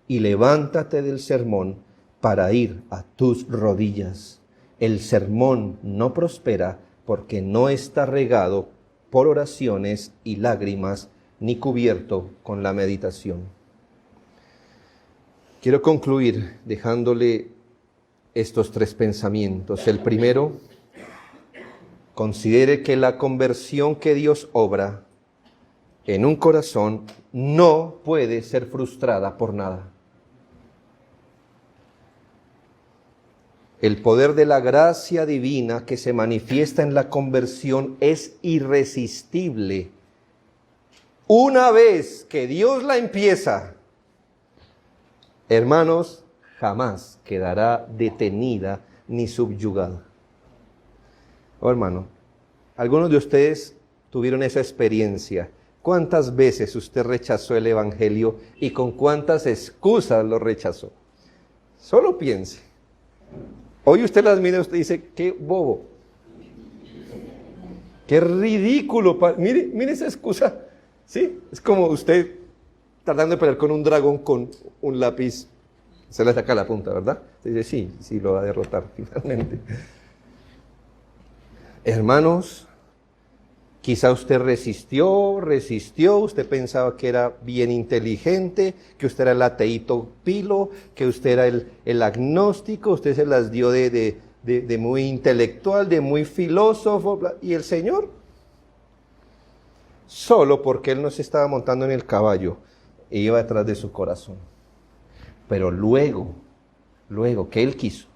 y levántate del sermón para ir a tus rodillas. El sermón no prospera porque no está regado por oraciones y lágrimas ni cubierto con la meditación. Quiero concluir dejándole estos 3 pensamientos. El primero, considere que la conversión que Dios obra en un corazón no puede ser frustrada por nada. El poder de la gracia divina que se manifiesta en la conversión es irresistible. Una vez que Dios la empieza, hermanos, jamás quedará detenida ni subyugada. Oh, hermano, algunos de ustedes tuvieron esa experiencia. ¿Cuántas veces usted rechazó el Evangelio y con cuántas excusas lo rechazó? Solo piense. Hoy usted las mira y usted dice, qué bobo, qué ridículo. Mire esa excusa. ¿Sí? Es como usted tratando de pelear con un dragón con un lápiz. Se le saca la punta, ¿verdad? Se dice, sí, lo va a derrotar finalmente. Hermanos, quizá usted resistió, usted pensaba que era bien inteligente, que usted era el ateíto pilo, que usted era el agnóstico, usted se las dio de muy intelectual, de muy filósofo, y el Señor, solo porque Él no se estaba montando en el caballo, e iba detrás de su corazón. Pero luego que Él quiso,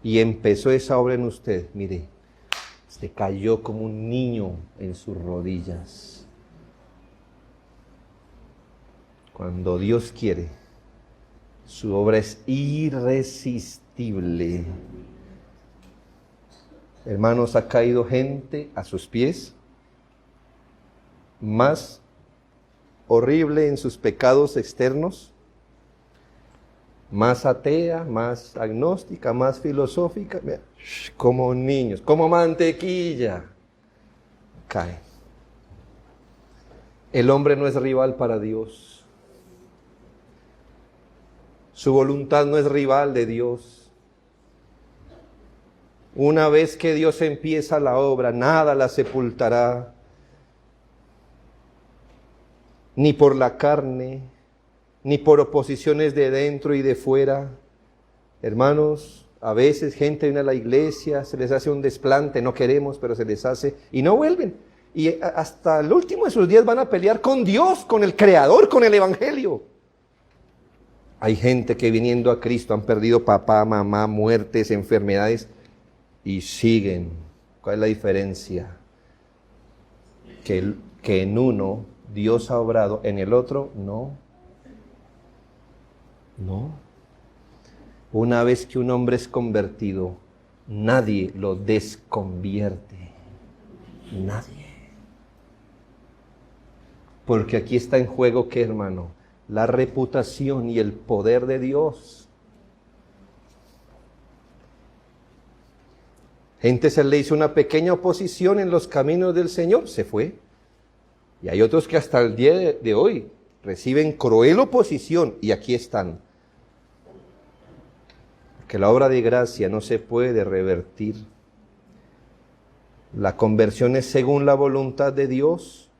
y empezó esa obra en usted, mire, usted cayó como un niño en sus rodillas. Cuando Dios quiere, su obra es irresistible. Hermanos, ha caído gente a sus pies, más horrible en sus pecados externos, más atea, más agnóstica, más filosófica, como niños, como mantequilla, cae. El hombre no es rival para Dios. Su voluntad no es rival de Dios. Una vez que Dios empieza la obra, nada la sepultará, ni por la carne, ni por oposiciones de dentro y de fuera. Hermanos, a veces gente viene a la iglesia, se les hace un desplante, no queremos, pero se les hace, y no vuelven. Y hasta el último de sus días van a pelear con Dios, con el Creador, con el Evangelio. Hay gente que viniendo a Cristo han perdido papá, mamá, muertes, enfermedades, y siguen. ¿Cuál es la diferencia? Que en uno Dios ha obrado, en el otro no. No. Una vez que un hombre es convertido, nadie lo desconvierte. Nadie. Porque aquí está en juego, ¿qué, hermano? La reputación y el poder de Dios. Gente se le hizo una pequeña oposición en los caminos del Señor, se fue. Y hay otros que hasta el día de hoy reciben cruel oposición y aquí están. Que la obra de gracia no se puede revertir. La conversión es según la voluntad de Dios.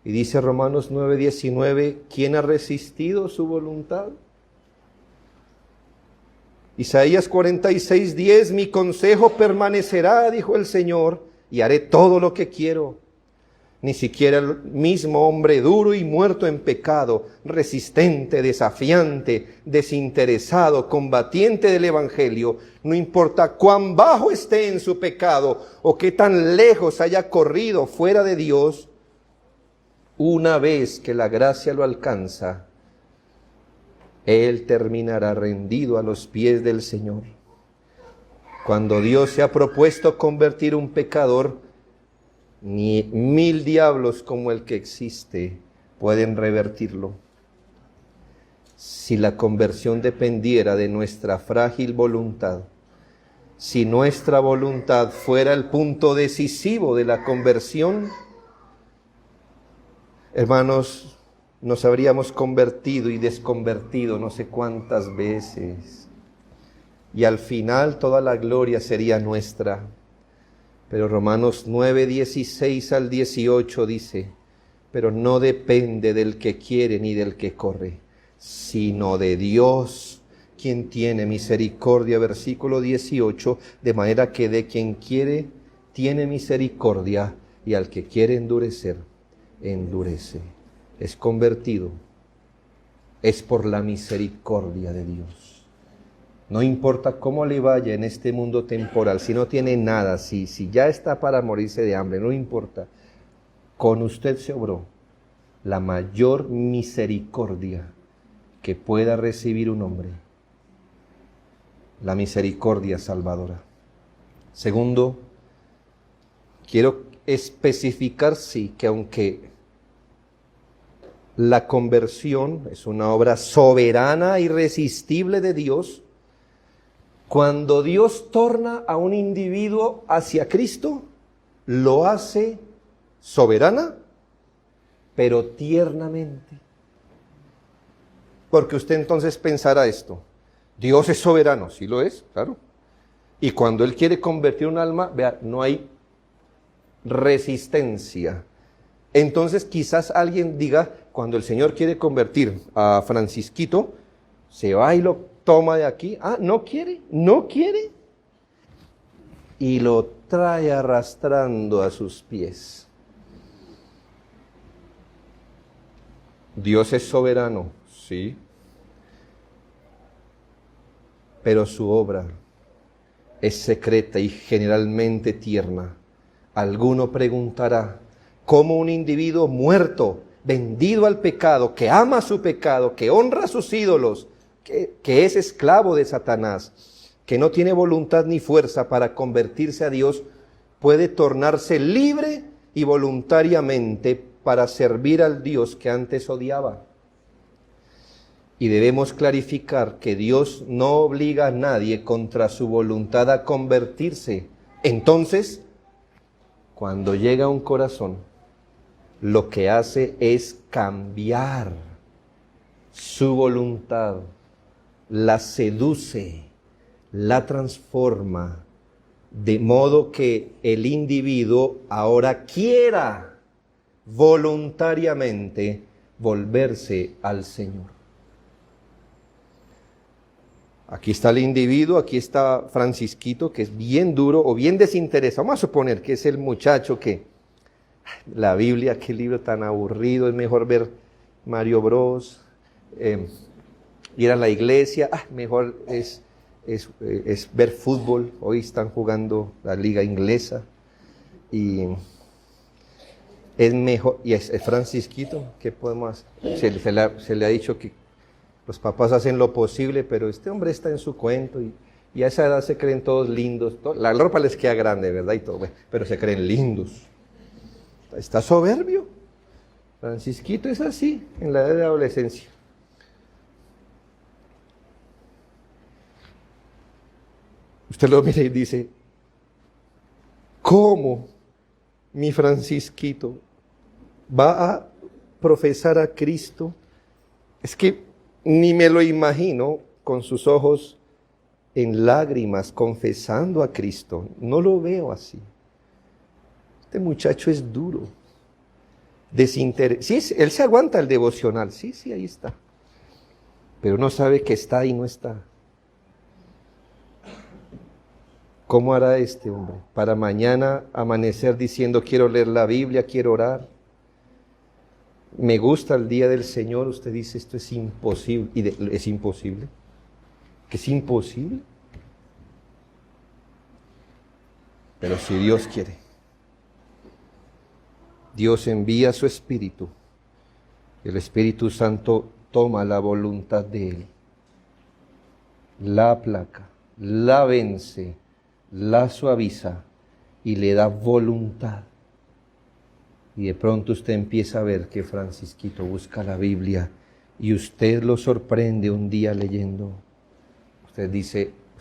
Y dice Romanos 9:19, ¿quién ha resistido su voluntad? Isaías 46:10, mi consejo permanecerá, dijo el Señor, y haré todo lo que quiero. Ni siquiera el mismo hombre duro y muerto en pecado, resistente, desafiante, desinteresado, combatiente del Evangelio, no importa cuán bajo esté en su pecado o qué tan lejos haya corrido fuera de Dios, una vez que la gracia lo alcanza, él terminará rendido a los pies del Señor. Cuando Dios se ha propuesto convertir un pecador, ni 1000 diablos como el que existe pueden revertirlo. Si la conversión dependiera de nuestra frágil voluntad, si nuestra voluntad fuera el punto decisivo de la conversión, hermanos, nos habríamos convertido y desconvertido no sé cuántas veces. Y al final toda la gloria sería nuestra. Pero Romanos 9:16 al 18 dice, pero no depende del que quiere ni del que corre, sino de Dios, quien tiene misericordia. Versículo 18, de manera que de quien quiere tiene misericordia, y al que quiere endurecer, endurece. Es convertido, es por la misericordia de Dios. No importa cómo le vaya en este mundo temporal, si no tiene nada, si ya está para morirse de hambre, no importa. Con usted se obró la mayor misericordia que pueda recibir un hombre. La misericordia salvadora. Segundo, quiero especificar, sí, que aunque la conversión es una obra soberana e irresistible de Dios, cuando Dios torna a un individuo hacia Cristo, lo hace soberana, pero tiernamente. Porque usted entonces pensará esto, Dios es soberano, sí lo es, claro. Y cuando Él quiere convertir un alma, vea, no hay resistencia. Entonces quizás alguien diga, cuando el Señor quiere convertir a Francisquito, se va y lo toma de aquí. Ah, no quiere. Y lo trae arrastrando a sus pies. Dios es soberano, sí. Pero su obra es secreta y generalmente tierna. Alguno preguntará, ¿cómo un individuo muerto, vendido al pecado, que ama su pecado, que honra a sus ídolos, que es esclavo de Satanás, que no tiene voluntad ni fuerza para convertirse a Dios, puede tornarse libre y voluntariamente para servir al Dios que antes odiaba? Y debemos clarificar que Dios no obliga a nadie contra su voluntad a convertirse. Entonces, cuando llega a un corazón, lo que hace es cambiar su voluntad, la seduce, la transforma, de modo que el individuo ahora quiera voluntariamente volverse al Señor. Aquí está el individuo, aquí está Francisquito, que es bien duro o bien desinteresado. Vamos a suponer que es el muchacho que, la Biblia, qué libro tan aburrido, es mejor ver Mario Bros, ir a la iglesia, mejor es es ver fútbol. Hoy están jugando la liga inglesa y es mejor, y es Francisquito, ¿qué podemos hacer? Se le ha dicho que los papás hacen lo posible, pero este hombre está en su cuento y a esa edad se creen todos lindos. La ropa les queda grande, ¿verdad? Y todo, pero se creen lindos. Está soberbio. Francisquito es así, en la edad de adolescencia. Usted lo mira y dice, ¿cómo mi Francisquito va a profesar a Cristo? Es que ni me lo imagino con sus ojos en lágrimas confesando a Cristo. No lo veo así. Este muchacho es duro. Sí, él se aguanta el devocional. Sí, ahí está. Pero no sabe que está y no está. ¿Cómo hará este hombre para mañana amanecer diciendo quiero leer la Biblia, quiero orar? Me gusta el día del Señor. Usted dice esto es imposible. ¿Es imposible? ¿Que es imposible? Pero si Dios quiere, Dios envía su Espíritu. El Espíritu Santo toma la voluntad de Él, la aplaca, la vence, la suaviza y le da voluntad. Y de pronto usted empieza a ver que Francisquito busca la Biblia y usted lo sorprende un día leyendo. Usted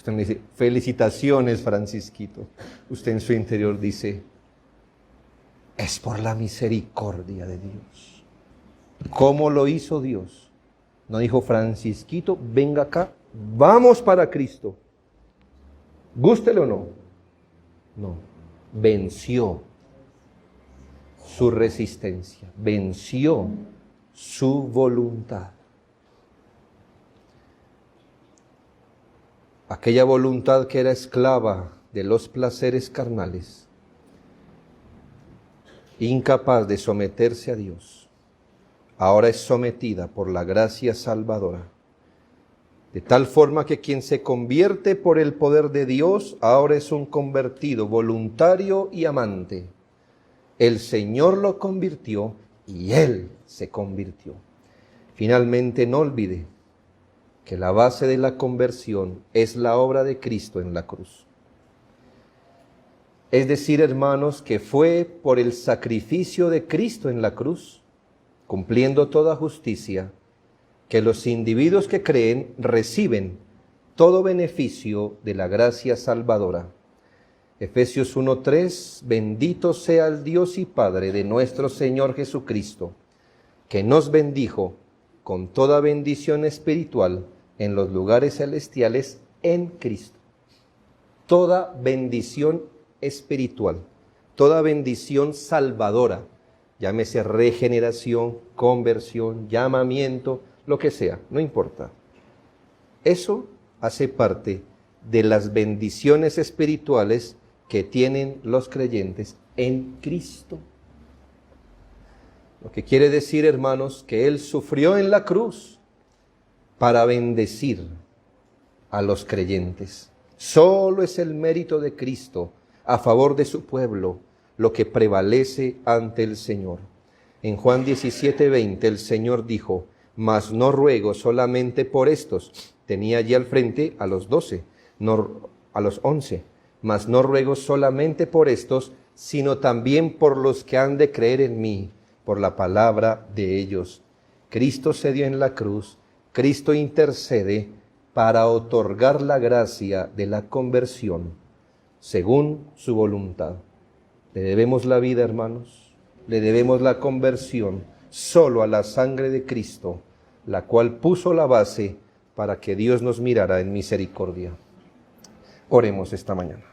me dice, felicitaciones Francisquito. Usted en su interior dice, es por la misericordia de Dios. ¿Cómo lo hizo Dios? No dijo, Francisquito, venga acá, vamos para Cristo. Gústele o no. No, venció su resistencia, venció su voluntad. Aquella voluntad que era esclava de los placeres carnales, incapaz de someterse a Dios, ahora es sometida por la gracia salvadora. De tal forma que quien se convierte por el poder de Dios, ahora es un convertido voluntario y amante. El Señor lo convirtió y Él se convirtió. Finalmente, no olvide que la base de la conversión es la obra de Cristo en la cruz. Es decir, hermanos, que fue por el sacrificio de Cristo en la cruz, cumpliendo toda justicia, que los individuos que creen reciben todo beneficio de la gracia salvadora. Efesios 1:3, bendito sea el Dios y Padre de nuestro Señor Jesucristo, que nos bendijo con toda bendición espiritual en los lugares celestiales en Cristo. Toda bendición espiritual, toda bendición salvadora, llámese regeneración, conversión, llamamiento, lo que sea, no importa. Eso hace parte de las bendiciones espirituales que tienen los creyentes en Cristo. Lo que quiere decir, hermanos, que Él sufrió en la cruz para bendecir a los creyentes. Solo es el mérito de Cristo a favor de su pueblo lo que prevalece ante el Señor. En Juan 17:20 el Señor dijo, mas no ruego solamente por estos. Tenía allí al frente a los 12, a los 11. Mas no ruego solamente por estos, sino también por los que han de creer en mí, por la palabra de ellos. Cristo se dio en la cruz, Cristo intercede para otorgar la gracia de la conversión, según su voluntad. Le debemos la vida, hermanos, le debemos la conversión solo a la sangre de Cristo, la cual puso la base para que Dios nos mirara en misericordia. Oremos esta mañana.